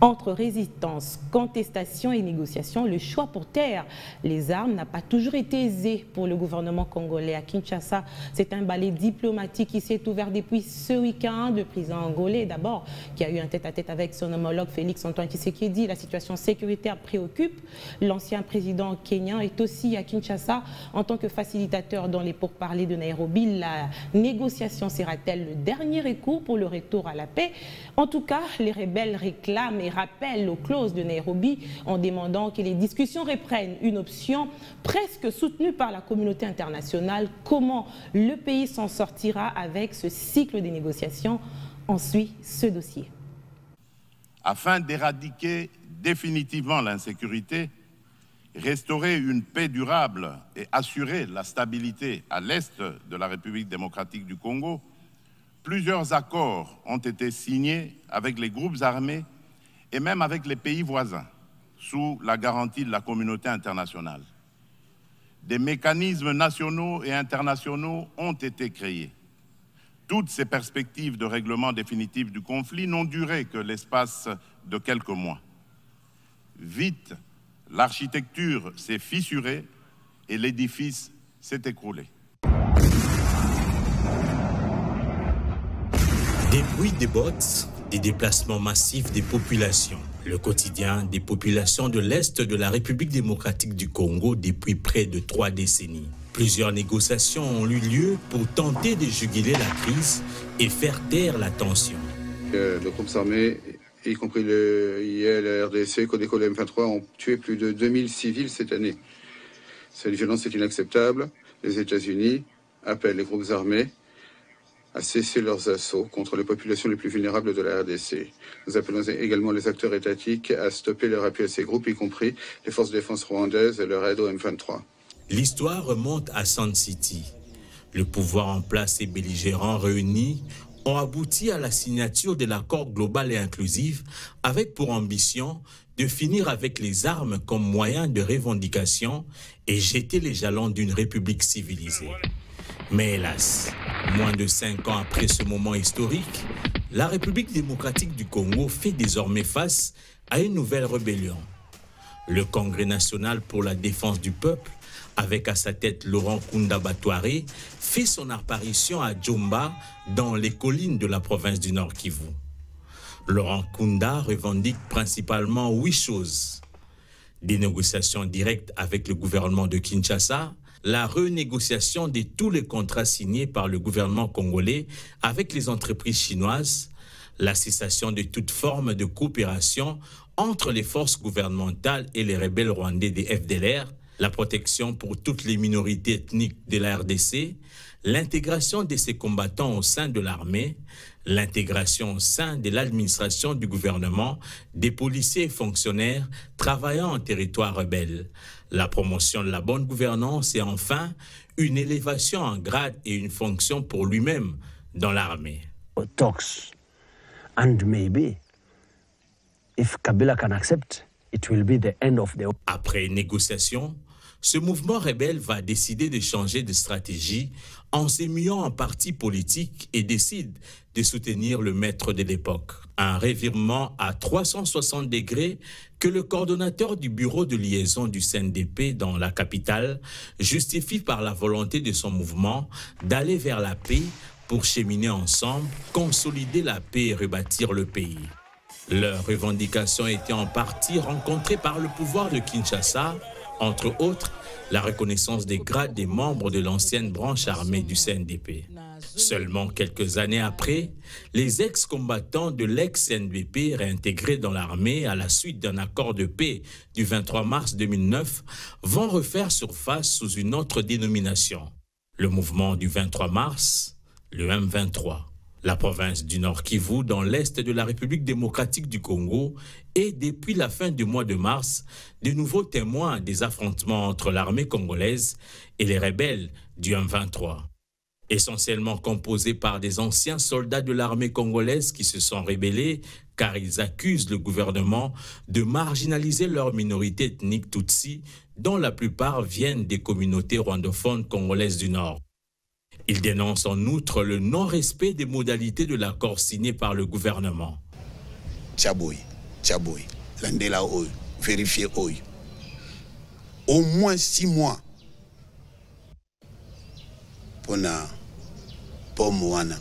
Entre résistance, contestation et négociation, le choix pour taire les armes n'a pas toujours été aisé pour le gouvernement congolais. À Kinshasa, c'est un balai diplomatique qui s'est ouvert depuis ce week-end. Le président angolais, d'abord, qui a eu un tête-à-tête avec son homologue Félix-Antoine Tshisekedi. La situation sécuritaire préoccupe. L'ancien président kenyan est aussi à Kinshasa en tant que facilitateur dans les pourparlers de Nairobi. La négociation sera-t-elle le dernier recours pour le retour à la paix? En tout cas, les rebelles réclament et rappellent aux clauses de Nairobi en demandant que les discussions reprennent, une option presque soutenue par la communauté internationale. Comment le pays s'en sortira avec ce cycle de négociations? On suit ce dossier. Afin d'éradiquer définitivement l'insécurité, restaurer une paix durable et assurer la stabilité à l'est de la République démocratique du Congo, plusieurs accords ont été signés avec les groupes armés et même avec les pays voisins, sous la garantie de la communauté internationale. Des mécanismes nationaux et internationaux ont été créés. Toutes ces perspectives de règlement définitif du conflit n'ont duré que l'espace de quelques mois. Vite, l'architecture s'est fissurée et l'édifice s'est écroulé. Des bruits des bottes, des déplacements massifs des populations. Le quotidien des populations de l'Est de la République démocratique du Congo depuis près de 3 décennies. Plusieurs négociations ont eu lieu pour tenter de juguler la crise et faire taire la tension. Les groupes armés, y compris l'IL, la RDC, Codeco, le M23, ont tué plus de 2000 civils cette année. Cette violence est inacceptable. Les États-Unis appellent les groupes armés à cesser leurs assauts contre les populations les plus vulnérables de la RDC. Nous appelons également les acteurs étatiques à stopper leur appui à ces groupes, y compris les forces de défense rwandaises et leur aide au M23. L'histoire remonte à Sun City. Le pouvoir en place et belligérants réunis ont abouti à la signature de l'accord global et inclusif avec pour ambition de finir avec les armes comme moyen de revendication et jeter les jalons d'une république civilisée. Mais hélas, moins de 5 ans après ce moment historique, la République démocratique du Congo fait désormais face à une nouvelle rébellion. Le Congrès national pour la défense du peuple, avec à sa tête Laurent Nkunda Batouaré, fait son apparition à Djomba, dans les collines de la province du Nord Kivu. Laurent Nkunda revendique principalement 8 choses. Des négociations directes avec le gouvernement de Kinshasa, la renégociation de tous les contrats signés par le gouvernement congolais avec les entreprises chinoises, la cessation de toute forme de coopération entre les forces gouvernementales et les rebelles rwandais des FDLR, la protection pour toutes les minorités ethniques de la RDC, l'intégration de ces combattants au sein de l'armée, l'intégration au sein de l'administration du gouvernement des policiers et fonctionnaires travaillant en territoire rebelle, la promotion de la bonne gouvernance et enfin une élévation en grade et une fonction pour lui-même dans l'armée. Talks and maybe if Kabila can accept, it will be the end of the... Après négociation, ce mouvement rebelle va décider de changer de stratégie en s'émuant en parti politique et décide de soutenir le maître de l'époque. Un revirement à 360 degrés que le coordonnateur du bureau de liaison du CNDP dans la capitale justifie par la volonté de son mouvement d'aller vers la paix pour cheminer ensemble, consolider la paix et rebâtir le pays. Leurs revendications étaient en partie rencontrées par le pouvoir de Kinshasa, entre autres, la reconnaissance des grades des membres de l'ancienne branche armée du CNDP. Seulement quelques années après, les ex-combattants de l'ex-CNDP réintégrés dans l'armée à la suite d'un accord de paix du 23 mars 2009 vont refaire surface sous une autre dénomination. Le mouvement du 23 mars, le M23. La province du Nord Kivu, dans l'est de la République démocratique du Congo, est depuis la fin du mois de mars de nouveaux témoins des affrontements entre l'armée congolaise et les rebelles du M23. Essentiellement composés par des anciens soldats de l'armée congolaise qui se sont rebellés car ils accusent le gouvernement de marginaliser leur minorité ethnique Tutsi, dont la plupart viennent des communautés rwandophones congolaises du Nord. Il dénonce en outre le non-respect des modalités de l'accord signé par le gouvernement. Tchaboui Tchaboy, Landela Oy, vérifier Oy. Au moins 6 mois pour na pomme wana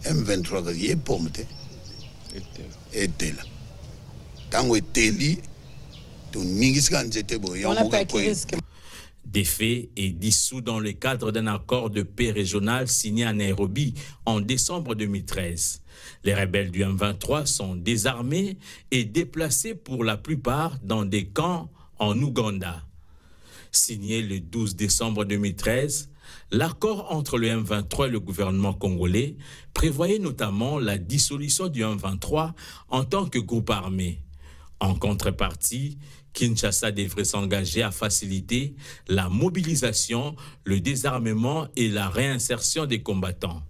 M23 qui est pomme et tel. Tango teli to ningiskan jete boy. Défait et dissous dans le cadre d'un accord de paix régional signé à Nairobi en décembre 2013. Les rebelles du M23 sont désarmés et déplacés pour la plupart dans des camps en Ouganda. Signé le 12 décembre 2013, l'accord entre le M23 et le gouvernement congolais prévoyait notamment la dissolution du M23 en tant que groupe armé. En contrepartie, Kinshasa devrait s'engager à faciliter la mobilisation, le désarmement et la réinsertion des combattants.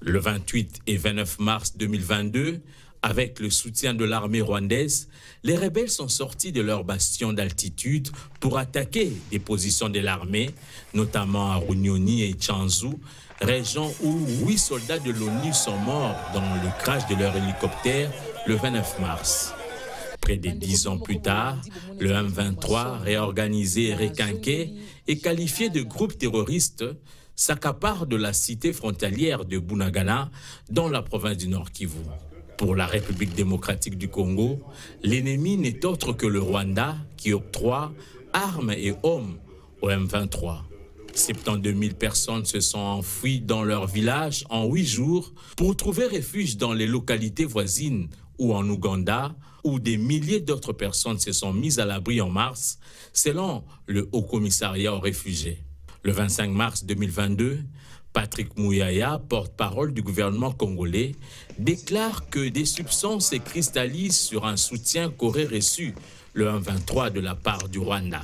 Le 28 et 29 mars 2022, avec le soutien de l'armée rwandaise, les rebelles sont sortis de leur bastion d'altitude pour attaquer des positions de l'armée, notamment à Runyoni et Tchanzu, région où 8 soldats de l'ONU sont morts dans le crash de leur hélicoptère le 29 mars. Près de 10 ans plus tard, le M23, réorganisé et requinqué et qualifié de groupe terroriste, s'accapare de la cité frontalière de Bunagana dans la province du Nord Kivu. Pour la République démocratique du Congo, l'ennemi n'est autre que le Rwanda qui octroie armes et hommes au M23. 72 000 personnes se sont enfuies dans leur village en 8 jours pour trouver refuge dans les localités voisines ou en Ouganda, où des milliers d'autres personnes se sont mises à l'abri en mars, selon le Haut-Commissariat aux réfugiés. Le 25 mars 2022, Patrick Mouyaya, porte-parole du gouvernement congolais, déclare que des soupçons se cristallisent sur un soutien qu'aurait reçu le M23 de la part du Rwanda.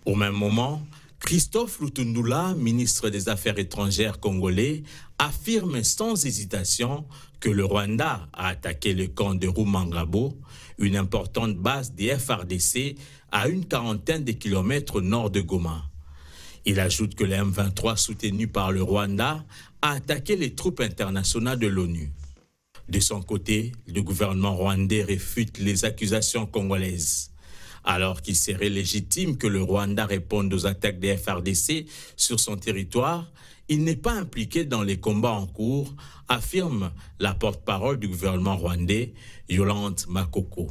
Au même moment, Christophe Lutundula, ministre des Affaires étrangères congolais, affirme sans hésitation que le Rwanda a attaqué le camp de Rumangabo, une importante base des FARDC à une quarantaine de kilomètres au nord de Goma. Il ajoute que le M23 soutenu par le Rwanda a attaqué les troupes internationales de l'ONU. De son côté, le gouvernement rwandais réfute les accusations congolaises. Alors qu'il serait légitime que le Rwanda réponde aux attaques des FARDC sur son territoire, il n'est pas impliqué dans les combats en cours, affirme la porte-parole du gouvernement rwandais, Yolande Makoko.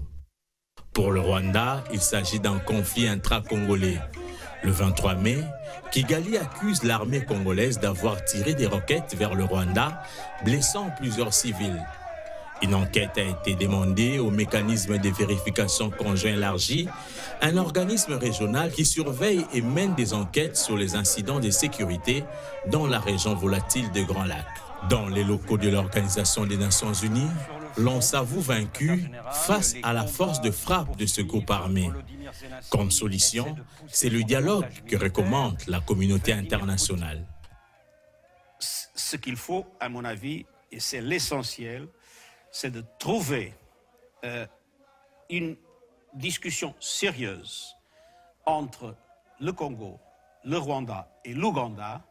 Pour le Rwanda, il s'agit d'un conflit intra-congolais. Le 23 mai, Kigali accuse l'armée congolaise d'avoir tiré des roquettes vers le Rwanda, blessant plusieurs civils. Une enquête a été demandée au mécanisme de vérification conjoint élargi, un organisme régional qui surveille et mène des enquêtes sur les incidents de sécurité dans la région volatile de Grand Lac. Dans les locaux de l'Organisation des Nations Unies, l'on s'avoue vaincu face à la force de frappe de ce groupe armé. Comme solution, c'est le dialogue que recommande la communauté internationale. Ce qu'il faut, à mon avis, et c'est l'essentiel, c'est de trouver une discussion sérieuse entre le Congo, le Rwanda et l'Ouganda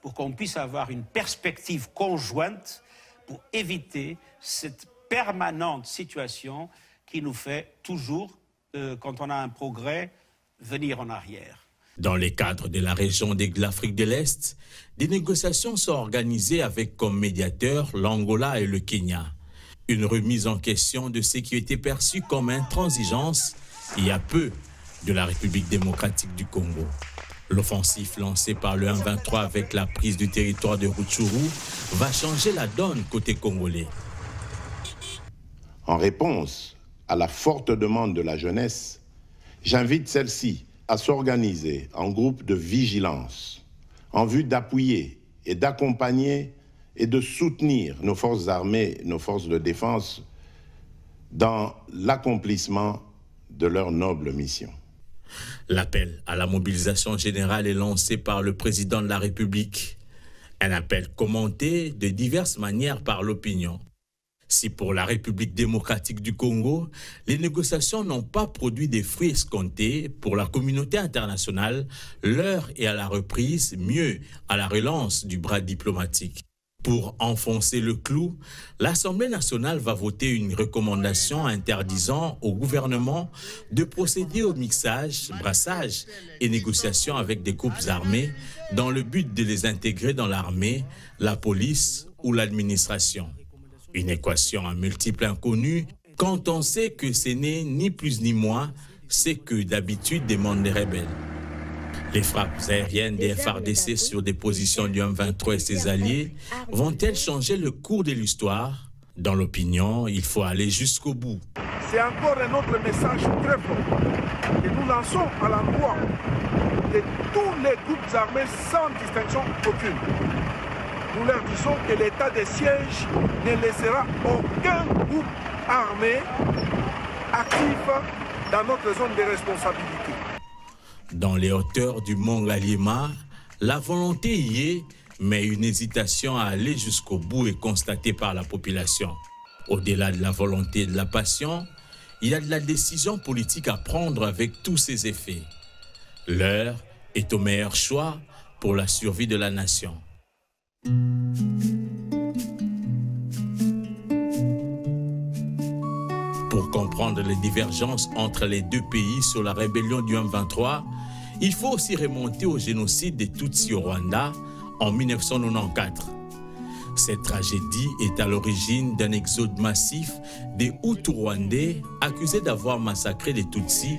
pour qu'on puisse avoir une perspective conjointe pour éviter cette permanente situation qui nous fait toujours, quand on a un progrès, venir en arrière. Dans le cadre de la région de l'Afrique de l'Est, des négociations sont organisées avec comme médiateurs l'Angola et le Kenya. Une remise en question de ce qui était perçu comme intransigeance il y a peu de la République démocratique du Congo. L'offensive lancée par le M23 avec la prise du territoire de Rutshuru va changer la donne côté congolais. En réponse à la forte demande de la jeunesse, j'invite celle-ci à s'organiser en groupe de vigilance en vue d'appuyer et d'accompagner et de soutenir nos forces armées, nos forces de défense dans l'accomplissement de leur noble mission. L'appel à la mobilisation générale est lancé par le président de la République. Un appel commenté de diverses manières par l'opinion. Si pour la République démocratique du Congo, les négociations n'ont pas produit des fruits escomptés, pour la communauté internationale, l'heure est à la reprise, mieux à la relance du bras diplomatique. Pour enfoncer le clou, l'Assemblée nationale va voter une recommandation interdisant au gouvernement de procéder au mixage, brassage et négociation avec des groupes armés dans le but de les intégrer dans l'armée, la police ou l'administration. Une équation à multiples inconnus quand on sait que ce n'est ni plus ni moins ce que d'habitude demandent les rebelles. Les frappes aériennes des FARDC sur des positions du M23 et ses alliés vont-elles changer le cours de l'histoire? Dans l'opinion, il faut aller jusqu'au bout. C'est encore un autre message très fort que nous lançons à l'endroit de tous les groupes armés sans distinction aucune. Nous leur disons que l'état de siège ne laissera aucun groupe armé actif dans notre zone de responsabilité. Dans les hauteurs du mont Ngaliema, la volonté y est, mais une hésitation à aller jusqu'au bout est constatée par la population. Au-delà de la volonté et de la passion, il y a de la décision politique à prendre avec tous ses effets. L'heure est au meilleur choix pour la survie de la nation. Pour comprendre les divergences entre les deux pays sur la rébellion du M23, il faut aussi remonter au génocide des Tutsis au Rwanda en 1994. Cette tragédie est à l'origine d'un exode massif des Hutus rwandais accusés d'avoir massacré les Tutsis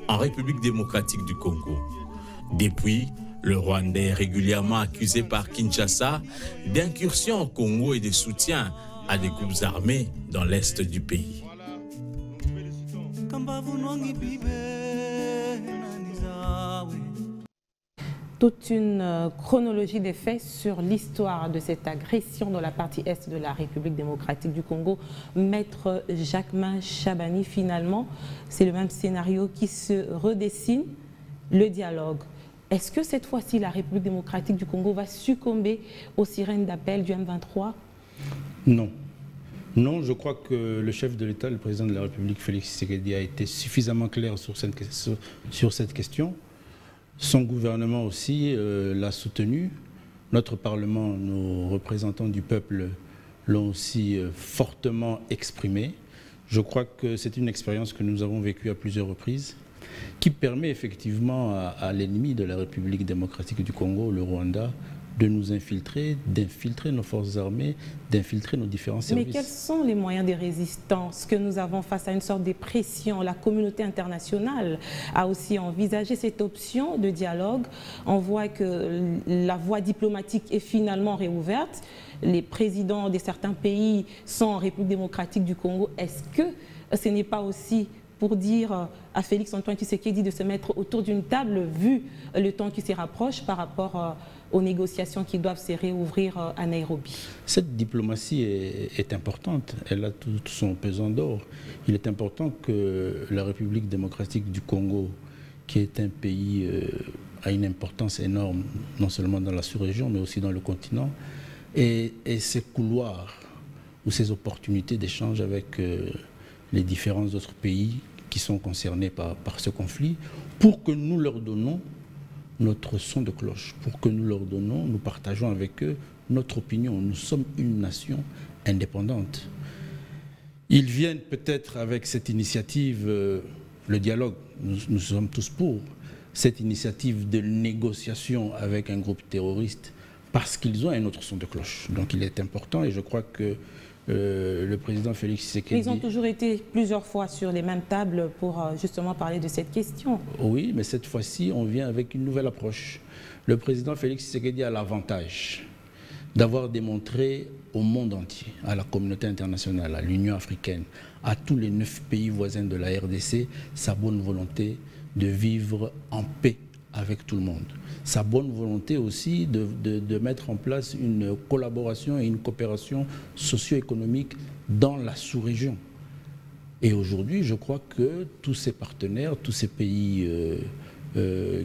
en République démocratique du Congo. Depuis, le Rwanda est régulièrement accusé par Kinshasa d'incursion au Congo et de soutien à des groupes armés dans l'est du pays. Toute une chronologie des faits sur l'histoire de cette agression dans la partie est de la République démocratique du Congo. Maître Jacquemain Chabani, finalement, c'est le même scénario qui se redessine, le dialogue. Est-ce que cette fois-ci, la République démocratique du Congo va succomber aux sirènes d'appel du M23? Non. Non, je crois que le chef de l'État, le président de la République, Félix Tshisekedi, a été suffisamment clair sur cette question. Son gouvernement aussi l'a soutenu. Notre Parlement, nos représentants du peuple l'ont aussi fortement exprimé. Je crois que c'est une expérience que nous avons vécue à plusieurs reprises, qui permet effectivement à l'ennemi de la République démocratique du Congo, le Rwanda, de nous infiltrer, d'infiltrer nos forces armées, d'infiltrer nos différents services. Mais quels sont les moyens de résistance que nous avons face à une sorte de pression? La communauté internationale a aussi envisagé cette option de dialogue. On voit que la voie diplomatique est finalement réouverte. Les présidents de certains pays sont en République démocratique du Congo. Est-ce que ce n'est pas aussi pour dire à Félix Antoine Tshisekedi de se mettre autour d'une table, vu le temps qui se rapproche par rapport aux négociations qui doivent se réouvrir à Nairobi? Cette diplomatie est importante, elle a tout son pesant d'or. Il est important que la République démocratique du Congo, qui est un pays à une importance énorme, non seulement dans la sous-région, mais aussi dans le continent, et ces couloirs ou ces opportunités d'échange avec les différents autres pays qui sont concernés par ce conflit, pour que nous leur donnons notre son de cloche, pour que nous leur donnons, nous partageons avec eux notre opinion. Nous sommes une nation indépendante. Ils viennent peut-être avec cette initiative, le dialogue, nous sommes tous pour, cette initiative de négociation avec un groupe terroriste, parce qu'ils ont un autre son de cloche. Donc il est important, et je crois que le président Félix Tshisekedi... Ils ont toujours été plusieurs fois sur les mêmes tables pour justement parler de cette question. Oui, mais cette fois-ci, on vient avec une nouvelle approche. Le président Félix Tshisekedi a l'avantage d'avoir démontré au monde entier, à la communauté internationale, à l'Union africaine, à tous les 9 pays voisins de la RDC, sa bonne volonté de vivre en paix avec tout le monde. Sa bonne volonté aussi de mettre en place une collaboration et une coopération socio-économique dans la sous-région. Et aujourd'hui, je crois que tous ces partenaires, tous ces pays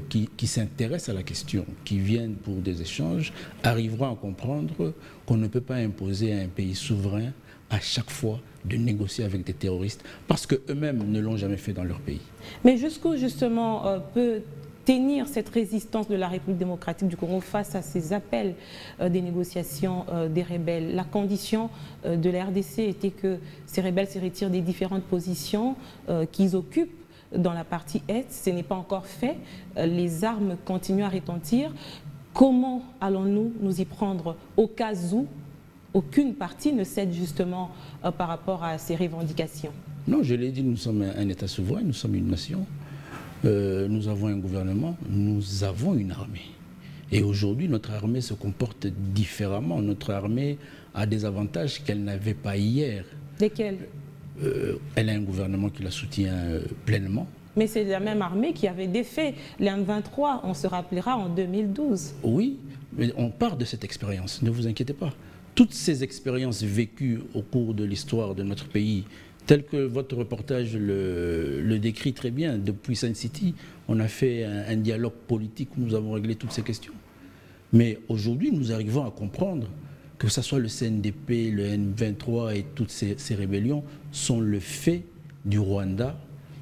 qui s'intéressent à la question, qui viennent pour des échanges, arriveront à comprendre qu'on ne peut pas imposer à un pays souverain à chaque fois de négocier avec des terroristes, parce qu'eux-mêmes ne l'ont jamais fait dans leur pays. Mais jusqu'où justement peut tenir cette résistance de la République démocratique du Congo face à ces appels des négociations des rebelles? La condition de la RDC était que ces rebelles se retirent des différentes positions qu'ils occupent dans la partie Est. Ce n'est pas encore fait. Les armes continuent à retentir. Comment allons-nous nous y prendre au cas où aucune partie ne cède justement par rapport à ces revendications? Non, je l'ai dit, nous sommes un État souverain, nous sommes une nation, nous avons un gouvernement, nous avons une armée. Et aujourd'hui, notre armée se comporte différemment. Notre armée a des avantages qu'elle n'avait pas hier. Lesquels? Elle a un gouvernement qui la soutient pleinement. Mais c'est la même armée qui avait défait les M23, on se rappellera, en 2012. Oui, mais on part de cette expérience, ne vous inquiétez pas. Toutes ces expériences vécues au cours de l'histoire de notre pays, telles que votre reportage le décrit très bien, depuis Sun City, on a fait un dialogue politique où nous avons réglé toutes ces questions. Mais aujourd'hui, nous arrivons à comprendre que ce soit le CNDP, le M23 et toutes ces rébellions sont le fait du Rwanda,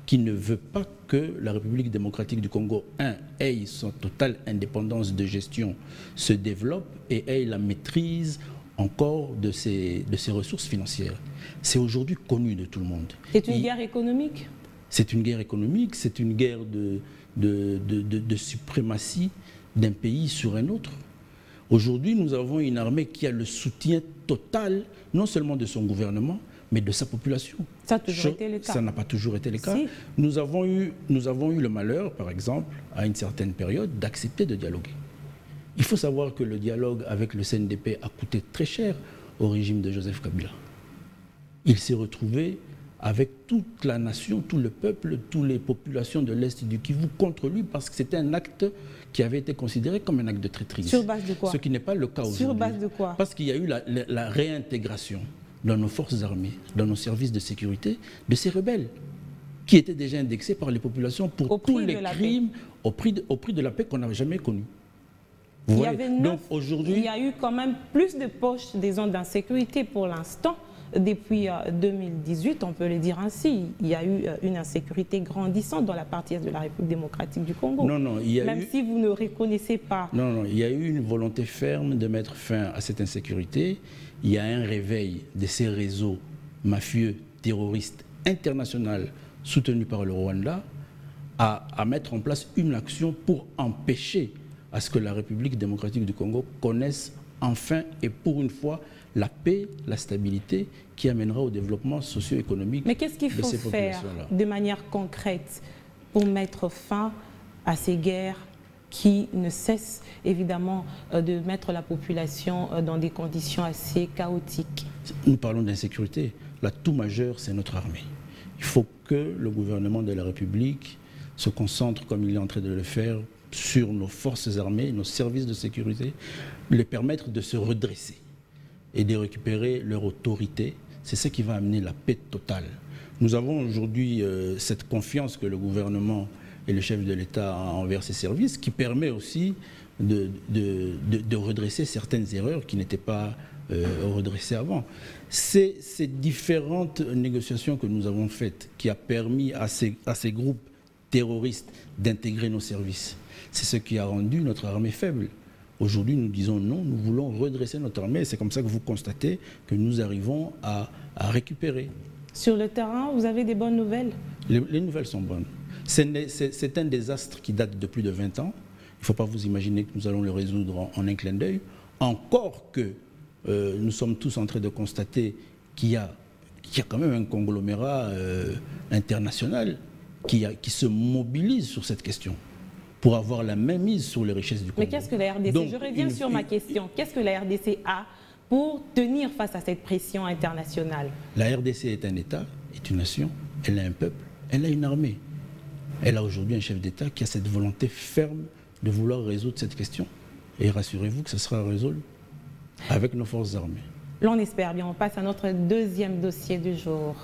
qui ne veut pas que la République démocratique du Congo, ait son totale indépendance de gestion, se développe et ait la maîtrise encore de ses ressources financières. C'est aujourd'hui connu de tout le monde. C'est une guerre économique? C'est une guerre économique, c'est une guerre de suprématie d'un pays sur un autre. Aujourd'hui, nous avons une armée qui a le soutien total, non seulement de son gouvernement, mais de sa population. Ça a toujours été le cas. Ça n'a pas toujours été le cas. Si. Nous avons eu le malheur, par exemple, à une certaine période, d'accepter de dialoguer. Il faut savoir que le dialogue avec le CNDP a coûté très cher au régime de Joseph Kabila. Il s'est retrouvé avec toute la nation, tout le peuple, toutes les populations de l'Est du Kivu contre lui parce que c'était un acte qui avait été considéré comme un acte de traîtrise. Sur base de quoi? Ce qui n'est pas le cas aujourd'hui. Sur base de quoi? Parce qu'il y a eu la réintégration dans nos forces armées, dans nos services de sécurité, de ces rebelles qui étaient déjà indexés par les populations pour tous les crimes au prix de la paix qu'on n'avait jamais connue. Il y a eu quand même plus de poches des zones d'insécurité pour l'instant. Depuis 2018, on peut le dire ainsi, il y a eu une insécurité grandissante dans la partie est de la République démocratique du Congo. Non, même si vous ne reconnaissez pas. Non, il y a eu une volonté ferme de mettre fin à cette insécurité. Il y a un réveil de ces réseaux mafieux, terroristes, internationaux, soutenus par le Rwanda, à mettre en place une action pour empêcher à ce que la République démocratique du Congo connaisse enfin et pour une fois la paix, la stabilité qui amènera au développement socio-économique. Mais qu'est-ce qu'il faut faire de manière concrète pour mettre fin à ces guerres qui ne cessent évidemment de mettre la population dans des conditions assez chaotiques? Nous parlons d'insécurité. L'atout majeur, c'est notre armée. Il faut que le gouvernement de la République se concentre, comme il est en train de le faire, sur nos forces armées, nos services de sécurité, les permettre de se redresser et de récupérer leur autorité. C'est ce qui va amener la paix totale. Nous avons aujourd'hui cette confiance que le gouvernement et le chef de l'État envers ses services, qui permet aussi de redresser certaines erreurs qui n'étaient pas redressées avant. C'est ces différentes négociations que nous avons faites qui a permis à ces groupes terroristes d'intégrer nos services. C'est ce qui a rendu notre armée faible. Aujourd'hui, nous disons non, nous voulons redresser notre armée. C'est comme ça que vous constatez que nous arrivons à récupérer. Sur le terrain, vous avez des bonnes nouvelles? Les nouvelles sont bonnes. C'est un désastre qui date de plus de 20 ans. Il ne faut pas vous imaginer que nous allons le résoudre en un clin d'œil. Encore que nous sommes tous en train de constater qu'il y a quand même un conglomérat international qui se mobilise sur cette question pour avoir la même mise sur les richesses du Congo. Mais qu'est-ce que la RDC? Je reviens sur ma question. Qu'est-ce que la RDC a pour tenir face à cette pression internationale? La RDC est un État, est une nation, elle a un peuple, elle a une armée. Elle a aujourd'hui un chef d'État qui a cette volonté ferme de vouloir résoudre cette question. Et rassurez-vous que ce sera résolu avec nos forces armées. L'on espère bien. On passe à notre deuxième dossier du jour.